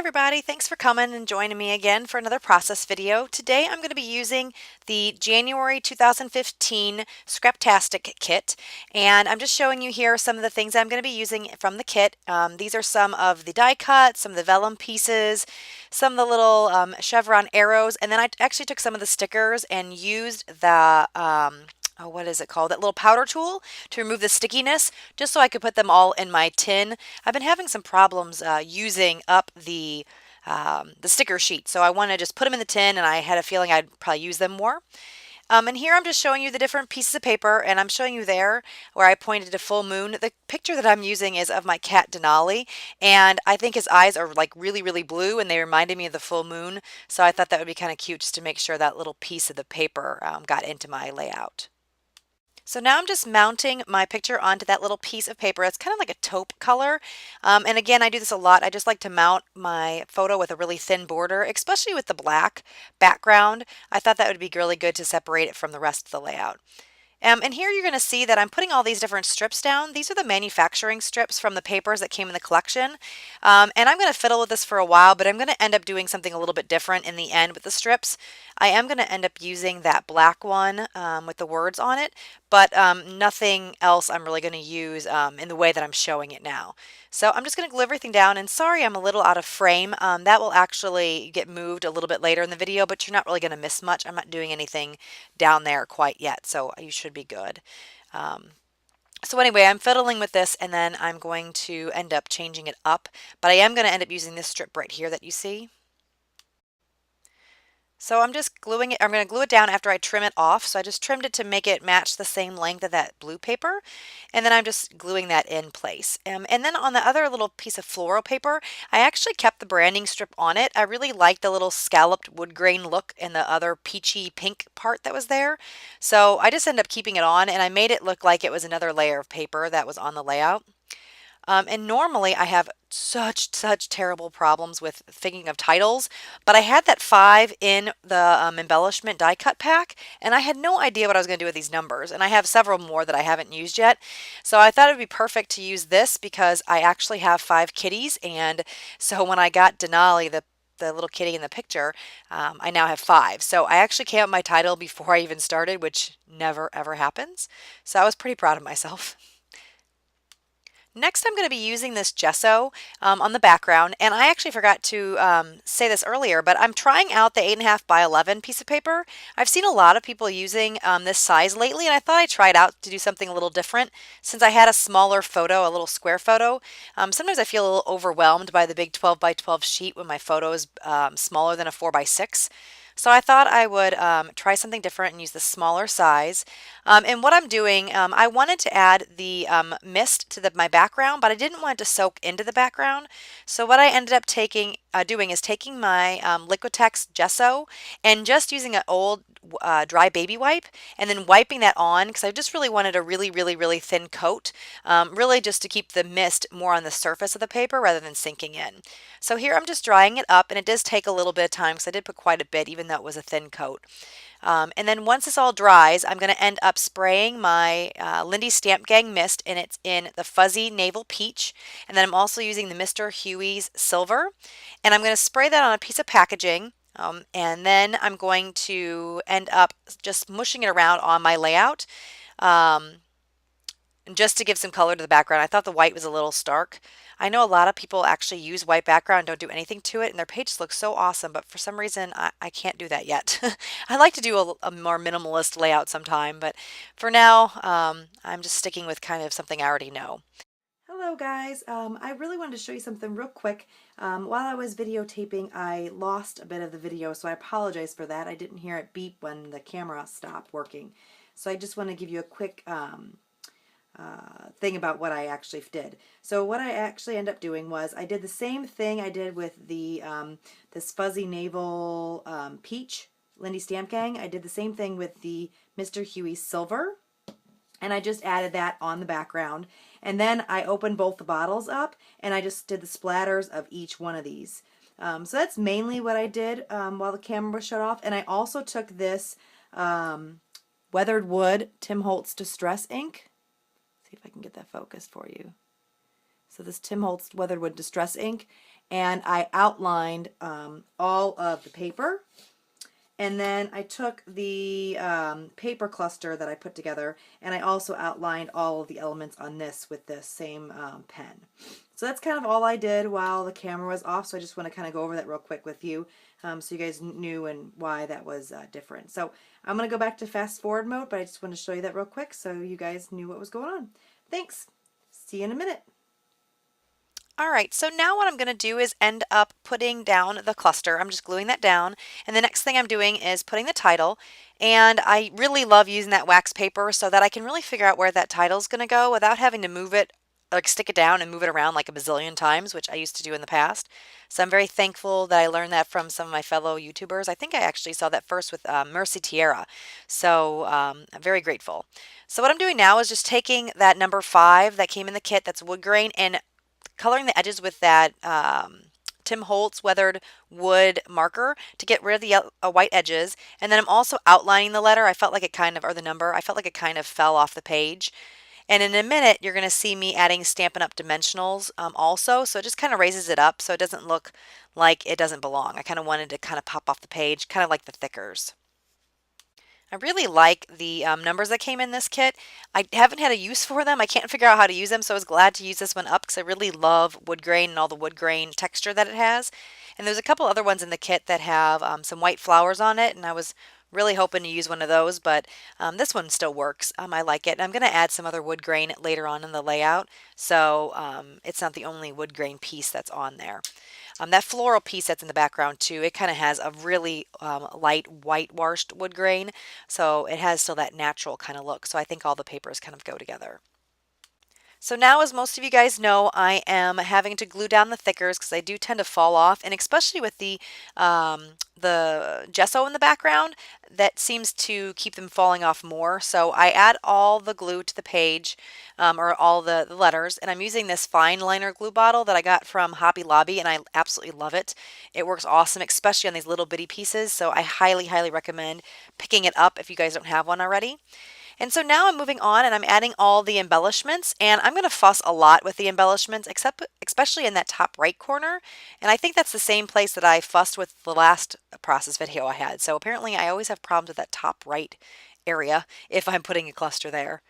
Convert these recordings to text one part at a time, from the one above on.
everybody, thanks for coming and joining me again for another process video. Today I'm going to be using the January 2015 Scraptastic kit, and I'm just showing you here some of the things I'm going to be using from the kit. These are some of the die cuts, some of the vellum pieces, some of the little chevron arrows, and then I actually took some of the stickers and used the oh, what is it called? That little powder tool to remove the stickiness, just so I could put them all in my tin. I've been having some problems using up the sticker sheet, so I want to just put them in the tin, and I had a feeling I'd probably use them more. And here I'm just showing you the different pieces of paper, and I'm showing you there where I pointed to full moon. The picture that I'm using is of my cat Denali, and I think his eyes are like really, really blue, and they reminded me of the full moon, so I thought that would be kind of cute just to make sure that little piece of the paper got into my layout. So now I'm just mounting my picture onto that little piece of paper. It's kind of like a taupe color. And again, I do this a lot. I just like to mount my photo with a really thin border, especially with the black background. I thought that would be really good to separate it from the rest of the layout. And here you're going to see that I'm putting all these different strips down. These are the manufacturing strips from the papers that came in the collection. And I'm going to fiddle with this for a while, but I'm going to end up doing something a little bit different in the end with the strips. I am going to end up using that black one with the words on it, but nothing else I'm really going to use in the way that I'm showing it now. So I'm just going to glue everything down, and sorry I'm a little out of frame. That will actually get moved a little bit later in the video, but you're not really going to miss much. I'm not doing anything down there quite yet, so you should be good. So anyway, I'm fiddling with this, and then I'm going to end up changing it up, but I am going to end up using this strip right here that you see. So I'm just gluing it, I'm going to glue it down after I trim it off. So I just trimmed it to make it match the same length of that blue paper. And then I'm just gluing that in place. And then on the other little piece of floral paper, I actually kept the branding strip on it. I really like the little scalloped wood grain look and the other peachy pink part that was there. So I just ended up keeping it on, and I made it look like it was another layer of paper that was on the layout. And normally I have such terrible problems with thinking of titles, but I had that 5 in the embellishment die cut pack, and I had no idea what I was going to do with these numbers, and I have several more that I haven't used yet. So I thought it would be perfect to use this because I actually have 5 kitties, and so when I got Denali, the little kitty in the picture, I now have 5. So I actually came up with my title before I even started, which never ever happens. So I was pretty proud of myself. Next, I'm going to be using this gesso on the background, and I actually forgot to say this earlier, but I'm trying out the 8.5 by 11 piece of paper. I've seen a lot of people using this size lately, and I thought I'd try it out to do something a little different. Since I had a smaller photo, a little square photo, sometimes I feel a little overwhelmed by the big 12 by 12 sheet when my photo is smaller than a 4 by 6. So I thought I would try something different and use the smaller size. And what I'm doing, I wanted to add the mist to my background, but I didn't want it to soak into the background. So what I ended up doing is taking my Liquitex gesso and just using an old dry baby wipe, and then wiping that on because I just really wanted a really thin coat, really just to keep the mist more on the surface of the paper rather than sinking in. So here I'm just drying it up, and it does take a little bit of time because I did put quite a bit even though it was a thin coat. And then once this all dries, I'm going to end up spraying my Lindy Stamp Gang mist, and it's in the Fuzzy Navel Peach. And then I'm also using the Mr. Huey's Silver. And I'm going to spray that on a piece of packaging. And then I'm going to end up just mushing it around on my layout. Just to give some color to the background. I thought the white was a little stark. I know a lot of people actually use white background, don't do anything to it, and their pages look so awesome, but for some reason I can't do that yet. I like to do a more minimalist layout sometime, but for now I'm just sticking with kind of something I already know. Hello guys, I really wanted to show you something real quick. While I was videotaping, I lost a bit of the video, so I apologize for that. I didn't hear it beep when the camera stopped working. So I just want to give you a quick thing about what I actually did. So what I actually ended up doing was I did the same thing I did with the this Fuzzy Navel Peach Lindy Stamp Gang. I did the same thing with the Mr. Huey Silver, and I just added that on the background. And then I opened both the bottles up, and I just did the splatters of each one of these. So that's mainly what I did while the camera was shut off. And I also took this Weathered Wood Tim Holtz Distress ink. See if I can get that focused for you. So this Tim Holtz Weathered Wood Distress ink. And I outlined all of the paper. And then I took the paper cluster that I put together, and I also outlined all of the elements on this with this same pen. So that's kind of all I did while the camera was off, so I just want to kind of go over that real quick with you so you guys knew and why that was different. So I'm going to go back to fast forward mode, but I just want to show you that real quick so you guys knew what was going on. Thanks. See you in a minute. All right, so now what I'm going to do is end up putting down the cluster. I'm just gluing that down, and the next thing I'm doing is putting the title, and I really love using that wax paper so that I can really figure out where that title is going to go without having to move it, like stick it down and move it around like a bazillion times, which I used to do in the past. So I'm very thankful that I learned that from some of my fellow YouTubers. I think I actually saw that first with Mercy Tierra, so I'm very grateful. So what I'm doing now is just taking that number 5 that came in the kit, that's wood grain, and coloring the edges with that Tim Holtz Weathered Wood marker to get rid of the white edges. And then I'm also outlining the letter. I felt like it kind of, or the number, I felt like it kind of fell off the page. And in a minute, you're going to see me adding Stampin' Up! Dimensionals also. So it just kind of raises it up so it doesn't look like it doesn't belong. I kind of wanted to kind of pop off the page, kind of like the thickers. I really like the numbers that came in this kit. I haven't had a use for them. I can't figure out how to use them, so I was glad to use this one up because I really love wood grain and all the wood grain texture that it has. And there's a couple other ones in the kit that have some white flowers on it, and I was really hoping to use one of those, but this one still works. I like it. And I'm going to add some other wood grain later on in the layout, so it's not the only wood grain piece that's on there. That floral piece that's in the background too, it kind of has a really light whitewashed wood grain, so it has still that natural kind of look. So I think all the papers kind of go together. So now, as most of you guys know, I am having to glue down the thickers because they do tend to fall off, and especially with the gesso in the background, that seems to keep them falling off more. So I add all the glue to the page, or all the letters, and I'm using this fine liner glue bottle that I got from Hobby Lobby, and I absolutely love it. It works awesome, especially on these little bitty pieces, so I highly, highly recommend picking it up if you guys don't have one already. And so now I'm moving on and I'm adding all the embellishments, and I'm going to fuss a lot with the embellishments, especially in that top right corner. And I think that's the same place that I fussed with the last process video I had. So apparently I always have problems with that top right area if I'm putting a cluster there.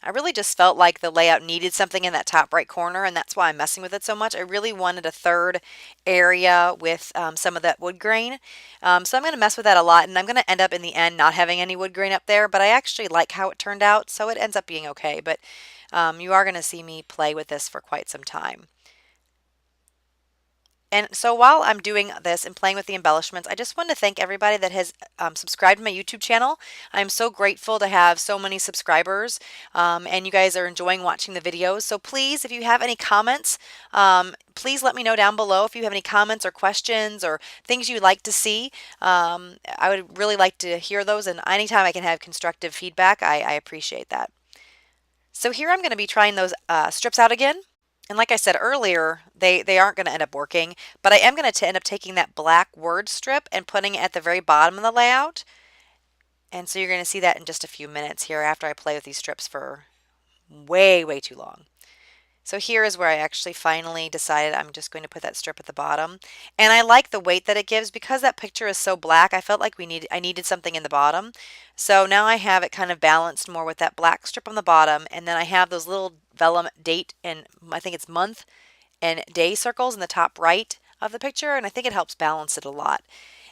I really just felt like the layout needed something in that top right corner, and that's why I'm messing with it so much. I really wanted a third area with some of that wood grain. So I'm going to mess with that a lot, and I'm going to end up in the end not having any wood grain up there, but I actually like how it turned out, so it ends up being okay. But you are going to see me play with this for quite some time. And so while I'm doing this and playing with the embellishments, I just want to thank everybody that has subscribed to my YouTube channel. I'm so grateful to have so many subscribers, and you guys are enjoying watching the videos. So please, if you have any comments, please let me know down below if you have any comments or questions or things you'd like to see. I would really like to hear those, and anytime I can have constructive feedback, I appreciate that. So here I'm going to be trying those strips out again. And like I said earlier, they aren't going to end up working, but I am going to end up taking that black word strip and putting it at the very bottom of the layout. And so you're going to see that in just a few minutes here after I play with these strips for way, way too long. So here is where I actually finally decided I'm just going to put that strip at the bottom. And I like the weight that it gives because that picture is so black. I felt like I needed something in the bottom. So now I have it kind of balanced more with that black strip on the bottom. And then I have those little vellum date and I think it's month and day circles in the top right of the picture. And I think it helps balance it a lot.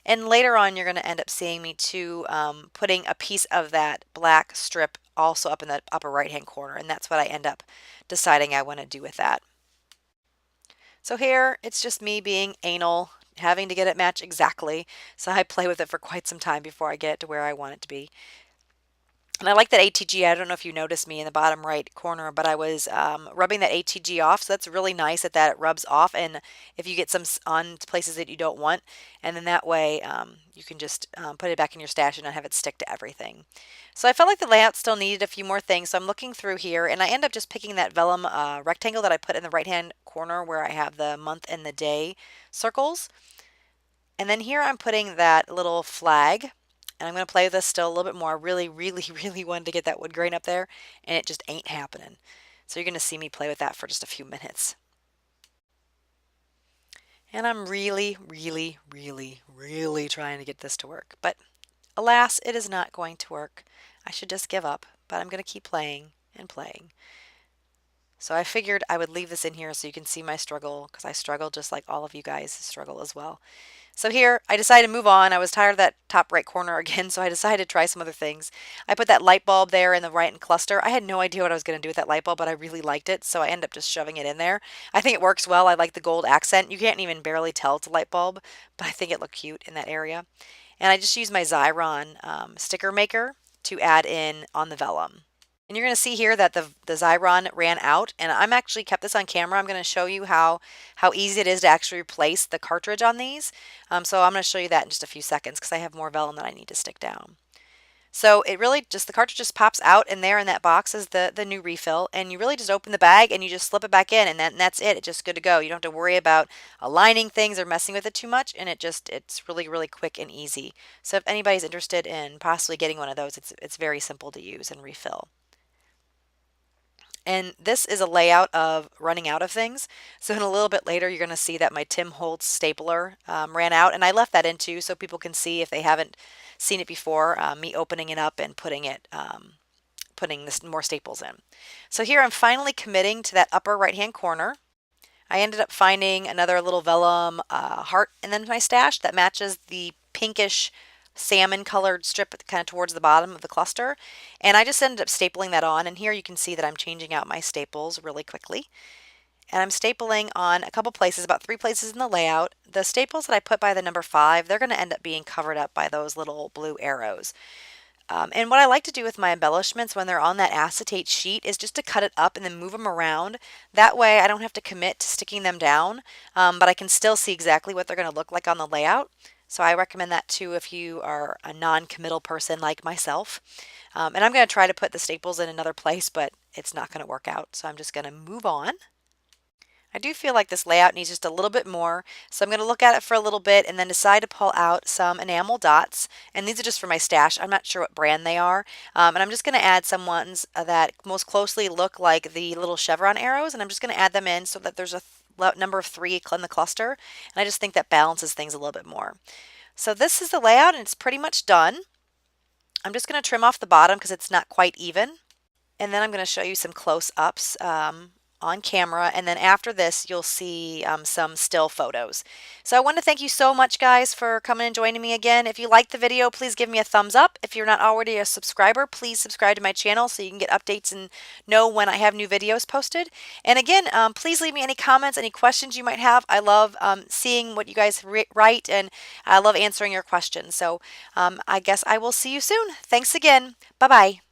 And later on, you're going to end up seeing me too putting a piece of that black strip also up in the upper right hand corner, and that's what I end up deciding I want to do with that. So here it's just me being anal, having to get it match exactly, so I play with it for quite some time before I get it to where I want it to be. And I like that ATG. I don't know if you noticed me in the bottom right corner, but I was rubbing that ATG off. So that's really nice that it rubs off. And if you get some on places that you don't want, and then that way you can just put it back in your stash and not have it stick to everything. So I felt like the layout still needed a few more things. So I'm looking through here, and I end up just picking that vellum rectangle that I put in the right-hand corner where I have the month and the day circles. And then here I'm putting that little flag. And I'm going to play with this still a little bit more. I really, really, really wanted to get that wood grain up there, and it just ain't happening. So you're going to see me play with that for just a few minutes. And I'm really, really, really, really trying to get this to work. But alas, it is not going to work. I should just give up, but I'm going to keep playing and playing. So I figured I would leave this in here so you can see my struggle, because I struggle just like all of you guys struggle as well. So here, I decided to move on. I was tired of that top right corner again, so I decided to try some other things. I put that light bulb there in the right and cluster. I had no idea what I was going to do with that light bulb, but I really liked it, so I ended up just shoving it in there. I think it works well. I like the gold accent. You can't even barely tell it's a light bulb, but I think it looked cute in that area. And I just used my Xyron sticker maker to add in on the vellum. And you're going to see here that the Xyron ran out, and I'm actually kept this on camera. I'm going to show you how easy it is to actually replace the cartridge on these. So I'm going to show you that in just a few seconds because I have more vellum that I need to stick down. So it really just, the cartridge just pops out, and there in that box is the new refill, and you really just open the bag and you just slip it back in, and that's it. It's just good to go. You don't have to worry about aligning things or messing with it too much, and it's really, really quick and easy. So if anybody's interested in possibly getting one of those, it's very simple to use and refill. And this is a layout of running out of things. So in a little bit later, you're going to see that my Tim Holtz stapler ran out. And I left that in too so people can see, if they haven't seen it before, me opening it up and putting this more staples in. So here I'm finally committing to that upper right-hand corner. I ended up finding another little vellum heart and then my stash that matches the pinkish salmon colored strip kind of towards the bottom of the cluster, and I just ended up stapling that on. And here you can see that I'm changing out my staples really quickly, and I'm stapling on a couple places, about 3 places in the layout. The staples that I put by the number 5, they're going to end up being covered up by those little blue arrows. And what I like to do with my embellishments when they're on that acetate sheet is just to cut it up and then move them around. That way I don't have to commit to sticking them down, but I can still see exactly what they're going to look like on the layout. So I recommend that too if you are a non-committal person like myself. And I'm going to try to put the staples in another place, but it's not going to work out. So I'm just going to move on. I do feel like this layout needs just a little bit more, so I'm going to look at it for a little bit and then decide to pull out some enamel dots. And these are just for my stash. I'm not sure what brand they are. And I'm just going to add some ones that most closely look like the little chevron arrows, and I'm just going to add them in so that there's a number of 3 in the cluster. And I just think that balances things a little bit more. So this is the layout, and it's pretty much done. I'm just going to trim off the bottom because it's not quite even. And then I'm going to show you some close-ups on camera, and then after this you'll see some still photos. So I want to thank you so much, guys, for coming and joining me again. If you liked the video, please give me a thumbs up. If you're not already a subscriber, please subscribe to my channel so you can get updates and know when I have new videos posted. And again, please leave me any comments, any questions you might have. I love seeing what you guys write, and I love answering your questions. So I guess I will see you soon. Thanks again. Bye-bye.